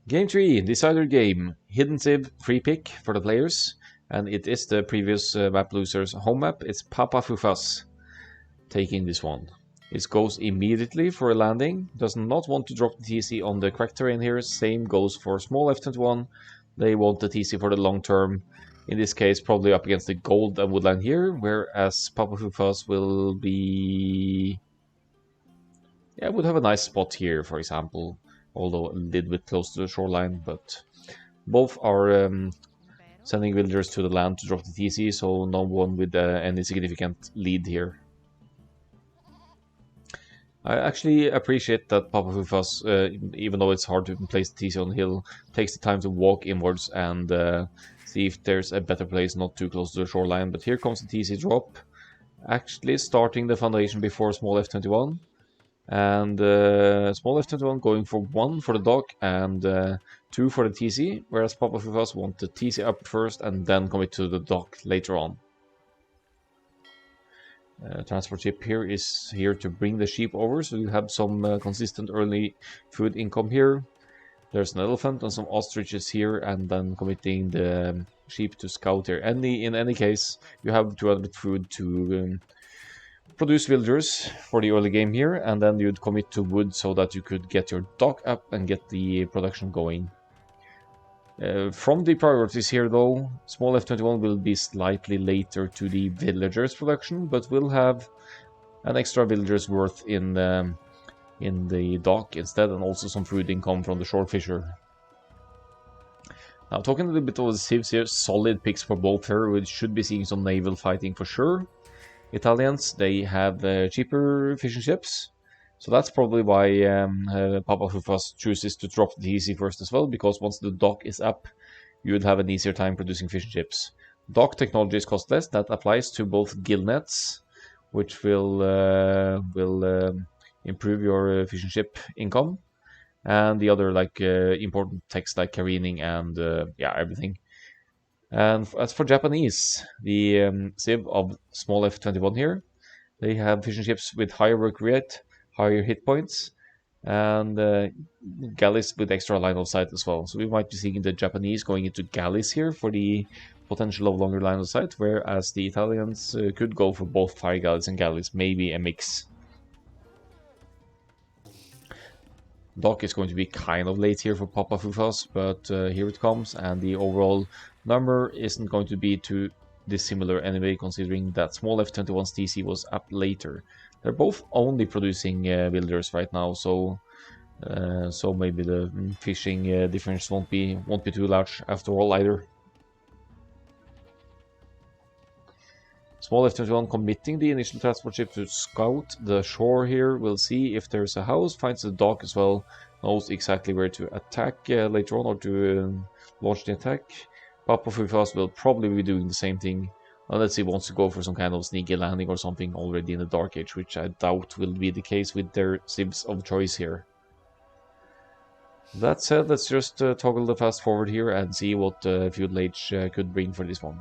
Game 3, decider game. Hidden Civ, free pick for the players. And it is the previous map loser's home map. It's PapaFufas taking this one. It goes immediately for a landing. Does not want to drop the TC on the cracked terrain here. Same goes for SmallF21. They want the TC for the long term. In this case, probably up against the gold and woodland here. Whereas PapaFufas will be... yeah, would have a nice spot here, for example. Although a little bit close to the shoreline, but both are sending villagers to the land to drop the TC, so no one with any significant lead here. I actually appreciate that PapaFufas, even though it's hard to place the TC on the hill, takes the time to walk inwards and see if there's a better place not too close to the shoreline. But here comes the TC drop, actually starting the foundation before SmallF21. And SmallF21 going for 1 for the dock and 2 for the TC, whereas PapaFufas want the TC up first and then commit to the dock later on. Transport ship here is here to bring the sheep over, so you have some consistent early food income here. There's an elephant and some ostriches here, and then committing the sheep to scout here. In any case, you have 200 food to produce villagers for the early game here, and then you'd commit to wood so that you could get your dock up and get the production going. From the priorities here though, SmallF21 will be slightly later to the villagers production, but will have an extra villagers worth in the dock instead, and also some food income from the shore fisher. Now talking a little bit of the civs here, solid picks for both here. We should be seeing some naval fighting for sure. Italians, they have cheaper fishing ships, so that's probably why PapaFufas chooses to drop the TC first as well, because once the dock is up, you would have an easier time producing fishing ships. Dock technology is cost less. That applies to both gill nets, which will improve your fishing ship income, and the other important techs like careening and yeah, everything. And as for Japanese, the Civ of SmallF21 here, they have fishing ships with higher work rate, higher hit points, and galleys with extra line of sight as well. So we might be seeing the Japanese going into galleys here for the potential of longer line of sight, whereas the Italians could go for both fire galleys and galleys, maybe a mix. Dock is going to be kind of late here for PapaFufas, but here it comes, and the overall number isn't going to be too dissimilar anyway, considering that SmallF21's TC was up later. They're both only producing villagers right now, so maybe the fishing difference won't be too large after all either. SmallF21 committing the initial transport ship to scout the shore here. We'll see if there's a house, finds the dock as well, knows exactly where to attack later on, or to launch the attack. PapaFufas will probably be doing the same thing, unless he wants to go for some kind of sneaky landing or something already in the Dark Age, which I doubt will be the case with their civs of choice here. That said, let's just toggle the fast forward here and see what Feudal Age could bring for this one.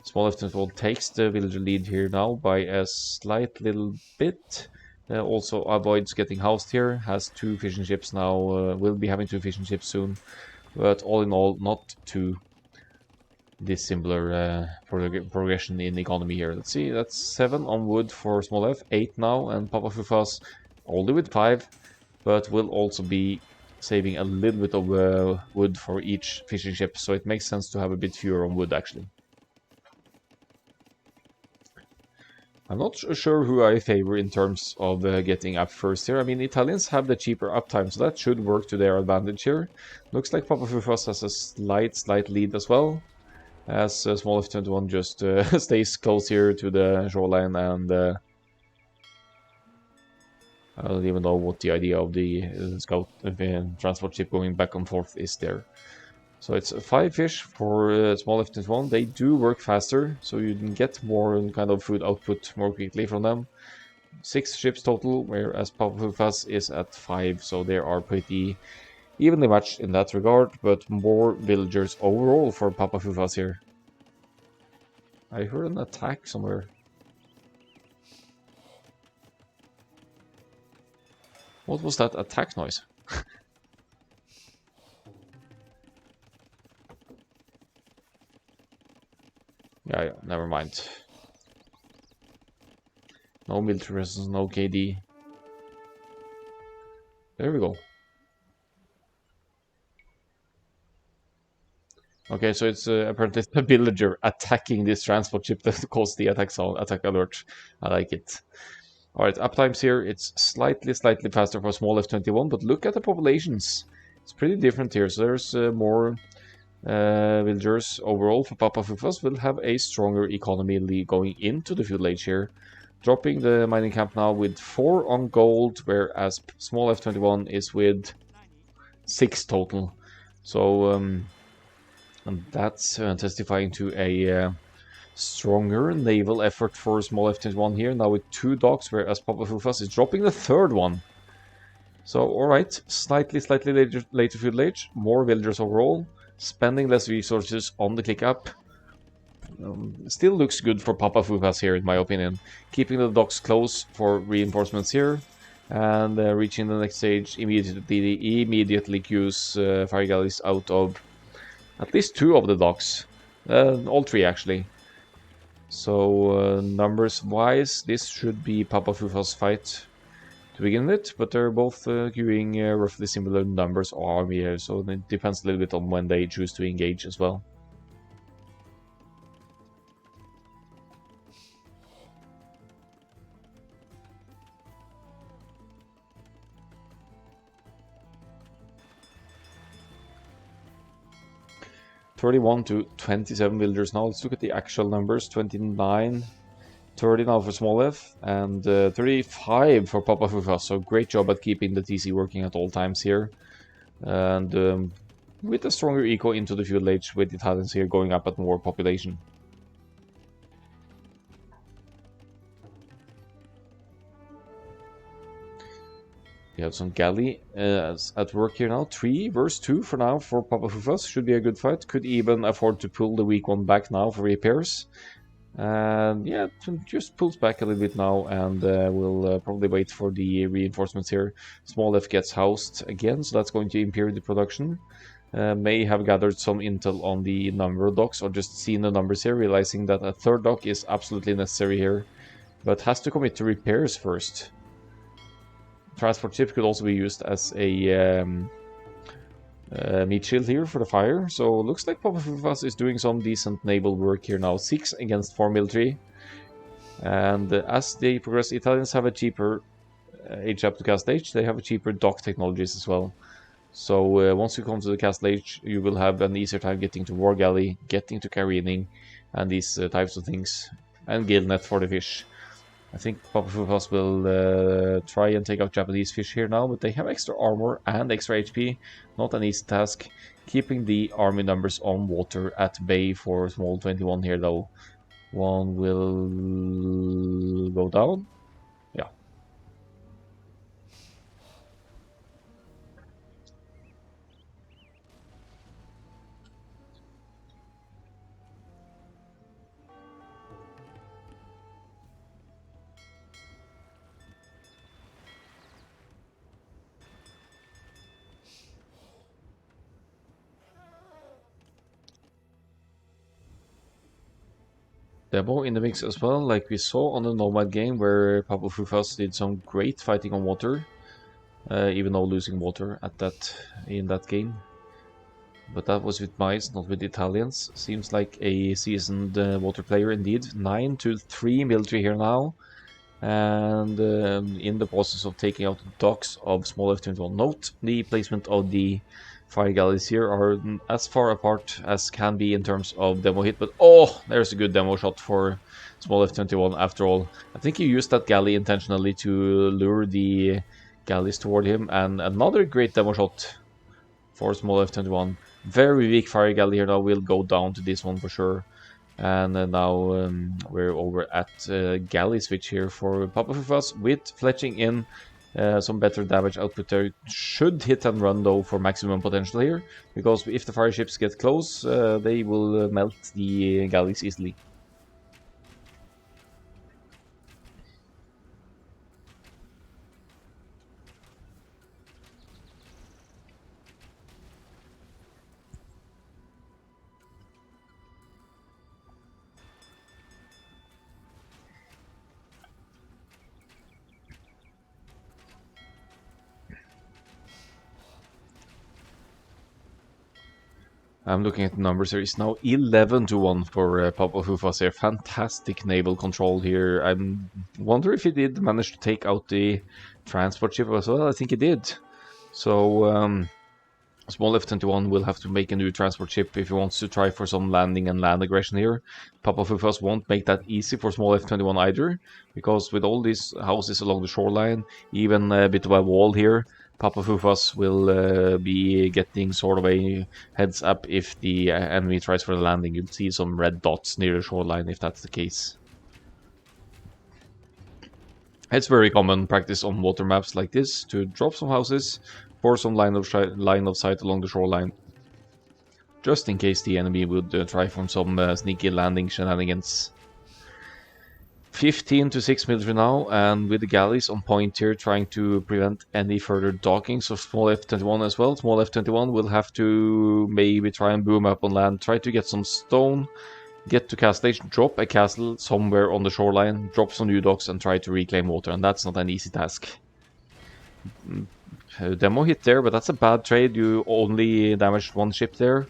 SmallF21 takes the villager lead here now by a slight little bit. Also avoids getting housed here, has 2 fishing ships now, will be having 2 fishing ships soon, but all in all not too dissimilar progression in economy here. Let's see, that's 7 on wood for SmallF, 8 now, and PapaFufas only with 5, but will also be saving a little bit of wood for each fishing ship, so it makes sense to have a bit fewer on wood actually. I'm not sure who I favor in terms of getting up first here. I mean, Italians have the cheaper uptime, so that should work to their advantage here. Looks like PapaFufas has a slight lead as well, as SmallF21 just stays close here to the shoreline, and I don't even know what the idea of the scout transport ship going back and forth is there. So it's 5 fish for SmallF21. They do work faster, so you can get more kind of food output more quickly from them. 6 ships total, whereas PapaFufas is at 5, so they are pretty evenly matched in that regard, but more villagers overall for PapaFufas here. I heard an attack somewhere. What was that attack noise? Yeah, never mind. No military presence, no KD. There we go. Okay, so it's apparently a villager attacking this transport ship that caused the attack alert. I like it. Alright, uptimes here, it's slightly faster for SmallF21, but look at the populations. It's pretty different here, so there's more villagers overall for PapaFufas. Will have a stronger economy going into the feudal age here. Dropping the mining camp now with 4 on gold, whereas SmallF21 is with 6 total. So, and that's testifying to a stronger naval effort for SmallF21 here, now with 2 docks, whereas PapaFufas is dropping the 3rd one. So, alright, slightly later feudal age, more villagers overall, spending less resources on the click up. Still looks good for PapaFufas here, in my opinion. Keeping the docks close for reinforcements here, and reaching the next stage immediately queues fire galleys out of at least 2 of the docks. All 3 actually. So numbers wise, this should be PapaFufas' fight to begin with, but they're both queuing roughly similar numbers of army here, so it depends a little bit on when they choose to engage as well. (31 to 27 villagers now. Let's look at the actual numbers. 29, 30 now for SmallF, and 35 for PapaFufas. So great job at keeping the TC working at all times here. And with a stronger eco into the feudal age, with Italians here going up at more population. We have some galley at work here now. 3 versus 2 for now for PapaFufas. Should be a good fight. Could even afford to pull the weak one back now for repairs. And yeah, just pulls back a little bit now, and we'll probably wait for the reinforcements here. SmallF gets housed again, so that's going to impair the production. May have gathered some intel on the number of docks, or just seen the numbers here, realizing that a 3rd dock is absolutely necessary here, but has to commit to repairs first. Transport ship could also be used as a meat shield here for the fire. So looks like PapaFufas is doing some decent naval work here now. 6 against 4 military. And as they progress, Italians have a cheaper age up to cast age. They have a cheaper dock technologies as well. So once you come to the cast age, you will have an easier time getting to war galley, getting to careening, and these types of things. And gill net for the fish. I think PapaFufas will try and take out Japanese fish here now, but they have extra armor and extra HP. Not an easy task. Keeping the army numbers on water at bay for SmallF21 here though. One will go down. Yeah. Demo in the mix as well, like we saw on the Nomad game, where PapaFufas did some great fighting on water, even though losing water in that game. But that was with mice, not with Italians. Seems like a seasoned water player indeed. 9 to 3 military here now, and in the process of taking out the docks of SmallF21. Note the placement of the fire galleys here are as far apart as can be in terms of demo hit, but oh, there's a good demo shot for SmallF21 after all. I think he used that galley intentionally to lure the galleys toward him, and another great demo shot for SmallF21. Very weak fire galley here now, will go down to this one for sure. And now we're over at galley switch here for PapaFufas with fletching in. Some better damage output there. Should hit and run though for maximum potential here, because if the fire ships get close, they will melt the galleys easily. I'm looking at the numbers here. It's now 11-1 for PapaFufas here. Fantastic naval control here. I wonder if he did manage to take out the transport ship as well. I think he did. So SmallF21 will have to make a new transport ship if he wants to try for some landing and land aggression here. PapaFufas won't make that easy for SmallF21 either, because with all these houses along the shoreline, even a bit of a wall here, PapaFufas will be getting sort of a heads up if the enemy tries for the landing. You'll see some red dots near the shoreline if that's the case. It's very common practice on water maps like this to drop some houses for some line of sight along the shoreline, just in case the enemy would try from some sneaky landing shenanigans. 15 to 6 military now, and with the galleys on point here, trying to prevent any further dockings of SmallF21 as well. SmallF21 will have to maybe try and boom up on land, try to get some stone, get to castle station, drop a castle somewhere on the shoreline, drop some new docks, and try to reclaim water, and that's not an easy task. Demo hit there, but that's a bad trade. You only damaged one ship there.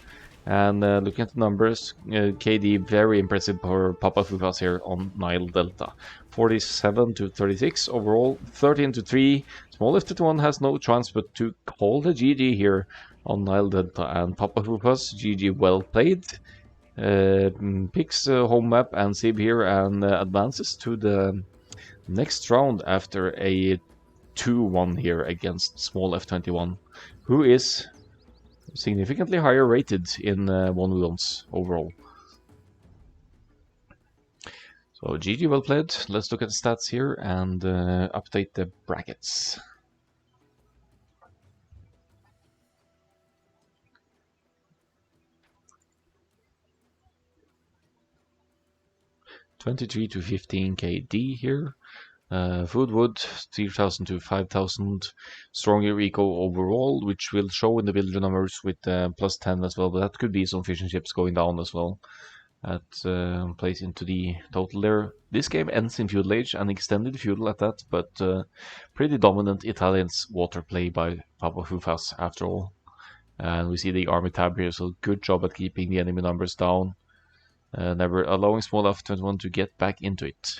And looking at the numbers, KD very impressive for PapaFufas here on Nile Delta. 47 to 36 overall, 13 to 3. SmallF21 has no chance but to call the GG here on Nile Delta. And PapaFufas, GG well played. Picks home map and Sib here and advances to the next round after a 2-1 here against SmallF21, who is significantly higher rated in 1v1s overall. So GG well played. Let's look at the stats here and update the brackets. $23 to 15 KD here. Food wood 3,000 to 5,000. Stronger eco overall, which will show in the builder numbers with plus 10 as well, but that could be some fishing ships going down as well. That plays into the total there. This game ends in feudal age and extended feudal at that, but pretty dominant Italians water play by PapaFufas after all. And we see the army tab here, so good job at keeping the enemy numbers down. Never allowing SmallF21 to get back into it.